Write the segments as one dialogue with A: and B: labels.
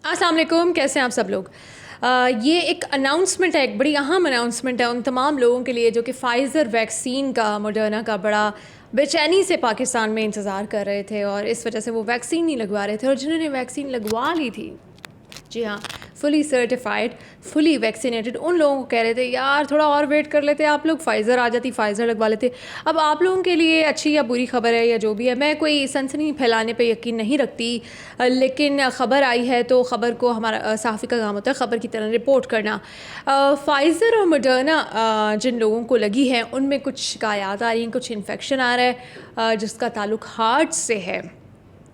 A: अस्सलाम वालेकुम, कैसे हैं आप सब लोग। ये एक अनाउंसमेंट है, एक बड़ी अहम अनाउंसमेंट है उन तमाम लोगों के लिए जो कि फ़ाइज़र वैक्सीन का, मॉडर्ना का बड़ा बेचैनी से पाकिस्तान में इंतज़ार कर रहे थे और इस वजह से वो वैक्सीन नहीं लगवा रहे थे। और जिन्होंने वैक्सीन लगवा ली थी, जी हाँ, फुली सर्टिफाइड, फुली वैक्सीनेटेड, उन लोगों को कह रहे थे यार थोड़ा और वेट कर लेते आप लोग, फ़ाइज़र आ जाती, फ़ाइज़र लगवा लेते। अब आप लोगों के लिए अच्छी या बुरी खबर है या जो भी है, मैं कोई सनसनी फैलाने पे यकीन नहीं रखती, लेकिन ख़बर आई है तो ख़बर को हमारा सहाफ़ी का काम होता है ख़बर की तरह रिपोर्ट करना। फ़ाइज़र और मॉडर्ना जिन लोगों को लगी है उनमें कुछ शिकायत आ रही हैं, कुछ इन्फेक्शन आ रहा है जिसका ताल्लुक़ हार्ट से है।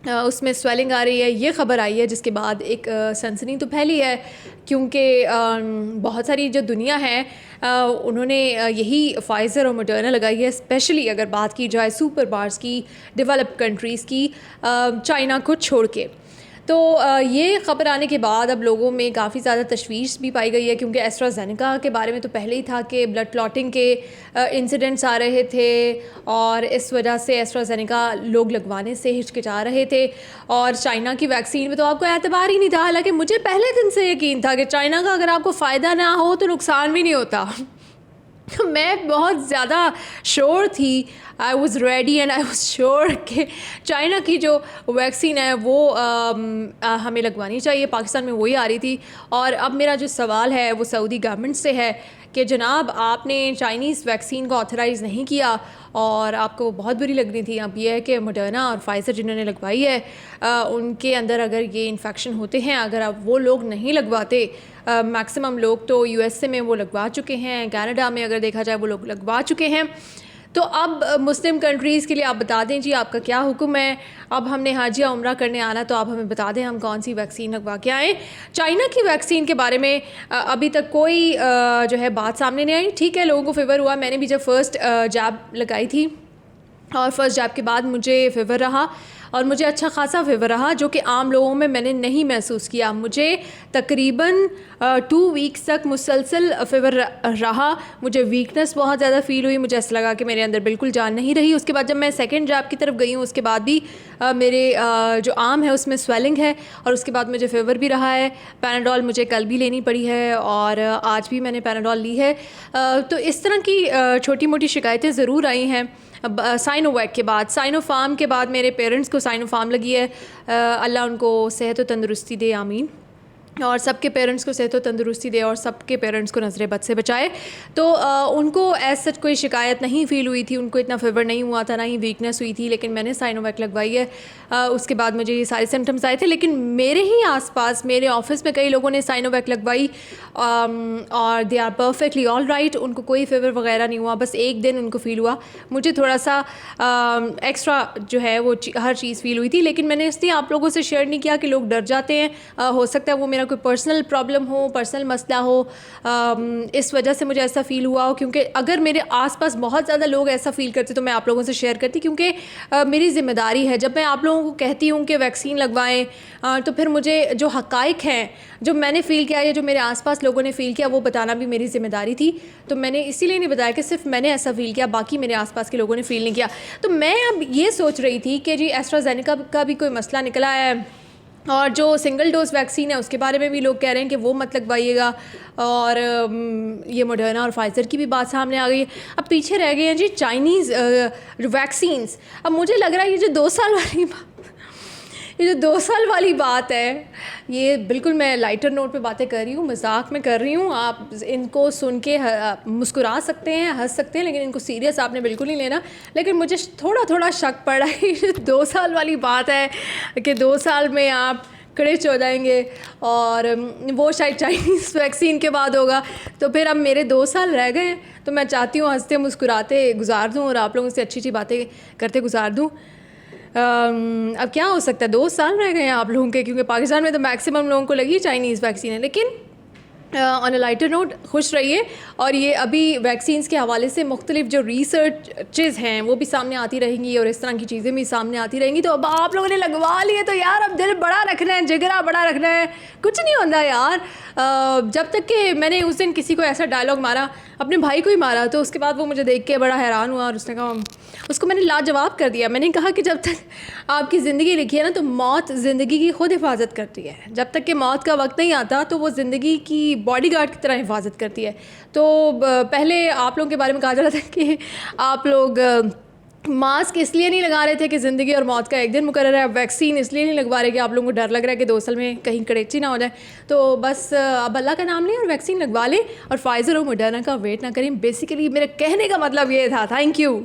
A: उसमें स्वेलिंग आ रही है, ये ख़बर आई है जिसके बाद एक सनसनी तो फैली है क्योंकि बहुत सारी जो दुनिया है उन्होंने यही फ़ाइज़र और मॉडर्ना लगाई है। स्पेशली अगर बात की जाए सुपर पावर्स की, डेवलप्ड कंट्रीज़ की, चाइना को छोड़ के। तो ये ख़बर आने के बाद अब लोगों में काफ़ी ज़्यादा तशवीश भी पाई गई है क्योंकि एस्ट्राज़ेनेका के बारे में तो पहले ही था कि ब्लड क्लॉटिंग के इंसिडेंट्स आ रहे थे और इस वजह से एस्ट्राज़ेनेका लोग लगवाने से हिचकिचा रहे थे। और चाइना की वैक्सीन में तो आपको एतबार ही नहीं था, हालांकि मुझे पहले दिन से यकीन था कि चाइना का अगर आपको फ़ायदा ना हो तो नुकसान भी नहीं होता। मैं बहुत ज़्यादा श्योर थी, I was ready and I was sure कि चाइना की जो वैक्सीन है वो हमें लगवानी चाहिए। पाकिस्तान में वही आ रही थी। और अब मेरा जो सवाल है वो सऊदी गवर्नमेंट से है कि जनाब आपने चाइनीज़ वैक्सीन को ऑथराइज़ नहीं किया और आपको बहुत बुरी लग रही थी। अब ये है कि मॉडर्ना और फ़ाइज़र जिन्होंने लगवाई है उनके अंदर अगर ये इन्फेक्शन होते हैं, अगर अब वो लोग नहीं लगवाते, मैक्सिमम लोग तो यूएसए में वो लगवा चुके हैं, कनाडा में अगर देखा जाए वो लोग लगवा चुके हैं। तो अब मुस्लिम कंट्रीज़ के लिए आप बता दें जी आपका क्या हुक्म है। अब हमने हज या उम्रा करने आना तो आप हमें बता दें हम कौन सी वैक्सीन लगवा के आएँ। चाइना की वैक्सीन के बारे में अभी तक कोई जो है बात सामने नहीं आई। ठीक है, लोगों को फ़ीवर हुआ, मैंने भी जब फ़र्स्ट जैब लगाई थी और फर्स्ट जैब के बाद मुझे फ़ीवर रहा और मुझे अच्छा खासा फ़ीवर रहा जो कि आम लोगों में मैंने नहीं महसूस किया। मुझे तकरीबन 2 वीक्स तक मुसलसल फ़ीवर रहा। मुझे वीकनेस बहुत ज़्यादा फ़ील हुई, मुझे ऐसा लगा कि मेरे अंदर बिल्कुल जान नहीं रही। उसके बाद जब मैं सेकंड जैब की तरफ गई हूँ उसके बाद भी मेरे जो आर्म है उसमें स्वेलिंग है और उसके बाद मुझे फ़ीवर भी रहा है। पैराडोल मुझे कल भी लेनी पड़ी है और आज भी मैंने पैराडोल ली है। तो इस तरह की छोटी मोटी शिकायतें ज़रूर आई हैं। अब साइनोवैक के बाद, साइनोफार्म के बाद मेरे पेरेंट्स को साइनोफार्म लगी है। अल्लाह उनको सेहत व तंदुरुस्ती दे, आमीन। और सबके पेरेंट्स को सेहत व तंदुरुस्ती दे और सबके पेरेंट्स को नज़र बद से बचाए। तो उनको एज सच कोई शिकायत नहीं फ़ील हुई थी, उनको इतना फ़ीवर नहीं हुआ था, ना ही वीकनेस हुई थी। लेकिन मैंने साइनोवैक लगवाई है, उसके बाद मुझे ये सारे सिम्टम्स आए थे। लेकिन मेरे ही आसपास मेरे ऑफिस में कई लोगों ने साइनोवैक लगवाई और they are perfectly all right, उनको कोई फ़ीवर वगैरह नहीं हुआ। बस एक दिन उनको फ़ील हुआ, मुझे थोड़ा सा एक्स्ट्रा जो है वो हर चीज़ फ़ील हुई थी। लेकिन मैंने इसलिए आप लोगों से शेयर नहीं किया कि लोग डर जाते हैं। हो सकता है वो मेरा कोई पर्सनल प्रॉब्लम हो, पर्सनल मसला हो, इस वजह से मुझे ऐसा फ़ील हुआ हो। क्योंकि अगर मेरे आसपास बहुत ज़्यादा लोग ऐसा फ़ील करते तो मैं आप लोगों से शेयर करती, क्योंकि मेरी ज़िम्मेदारी है। जब मैं आप लोगों को कहती हूँ कि वैक्सीन लगवाएं तो फिर मुझे जो हक़ाइक़ हैं, जो मैंने फ़ील किया या जो मेरे आसपास लोगों ने फ़ील किया, वो बताना भी मेरी ज़िम्मेदारी थी। तो मैंने इसीलिए नहीं बताया कि सिर्फ मैंने ऐसा फ़ील किया, बाकी मेरे आसपास के लोगों ने फ़ील नहीं किया। तो मैं अब ये सोच रही थी कि जी एस्ट्राज़ेनेका का भी कोई मसला निकला है और जो सिंगल डोज वैक्सीन है उसके बारे में भी लोग कह रहे हैं कि वो मत लगवाइएगा। और ये मॉडर्ना और फ़ाइज़र की भी बात सामने आ गई है। अब पीछे रह गए हैं जी चाइनीज़ वैक्सीन्स। अब मुझे लग रहा है ये जो 2 साल वाली ये जो 2 साल वाली बात है, ये बिल्कुल मैं लाइटर नोट पे बातें कर रही हूँ, मजाक में कर रही हूँ। आप इनको सुन के मुस्कुरा सकते हैं, हंस सकते हैं, लेकिन इनको सीरियस आपने बिल्कुल नहीं लेना। लेकिन मुझे थोड़ा थोड़ा शक पड़ रहा है, ये 2 साल वाली बात है कि 2 साल में आप क्रिच हो जाएंगे और वो शायद चाइनीज़ वैक्सीन के बाद होगा। तो फिर अब मेरे 2 साल रह गए हैं, तो मैं चाहती हूँ हंसते मुस्कुराते गुजार दूँ और आप लोगों से अच्छी अच्छी बातें करते गुजार दूँ। अब क्या हो सकता है, 2 साल रह गए हैं आप लोगों के, क्योंकि पाकिस्तान में तो मैक्सिमम लोगों को लगी चाइनीज़ वैक्सीन है। लेकिन ऑन अ लाइटर नोट खुश रहिए। और ये अभी वैक्सीन्स के हवाले से मुख्तलिफ जो रिसर्चेज़ हैं वो भी सामने आती रहेंगी और इस तरह की चीज़ें भी सामने आती रहेंगी। तो अब आप लोगों ने लगवा लिए तो यार अब दिल बड़ा रखना है, जिगरा बड़ा रखना है, कुछ नहीं होता यार। जब तक कि मैंने उस दिन किसी को ऐसा डायलॉग मारा, अपने भाई को ही मारा, तो उसके बाद वो मुझे देख के बड़ा हैरान हुआ और उसने कहा, उसको मैंने लाजवाब कर दिया। मैंने कहा कि जब तक आपकी ज़िंदगी लिखी है ना, तो मौत ज़िंदगी की खुद हिफाजत करती है। जब तक कि मौत का वक्त नहीं आता तो वो ज़िंदगी की बॉडीगार्ड की तरह हिफाजत करती है। तो पहले आप लोगों के बारे में कहा जा रहा था कि आप लोग मास्क इसलिए नहीं लगा रहे थे कि ज़िंदगी और मौत का एक दिन मुकर्रर है। अब वैक्सीन इसलिए नहीं लगवा रहे कि आप लोगों को डर लग रहा है कि 2 साल में कहीं कड़ेची ना हो जाए। तो बस अब अल्लाह का नाम लें और वैक्सीन लगवा लें और फाइज़र और मॉडर्ना का वेट ना करें। बेसिकली मेरे कहने का मतलब ये था। Thank you.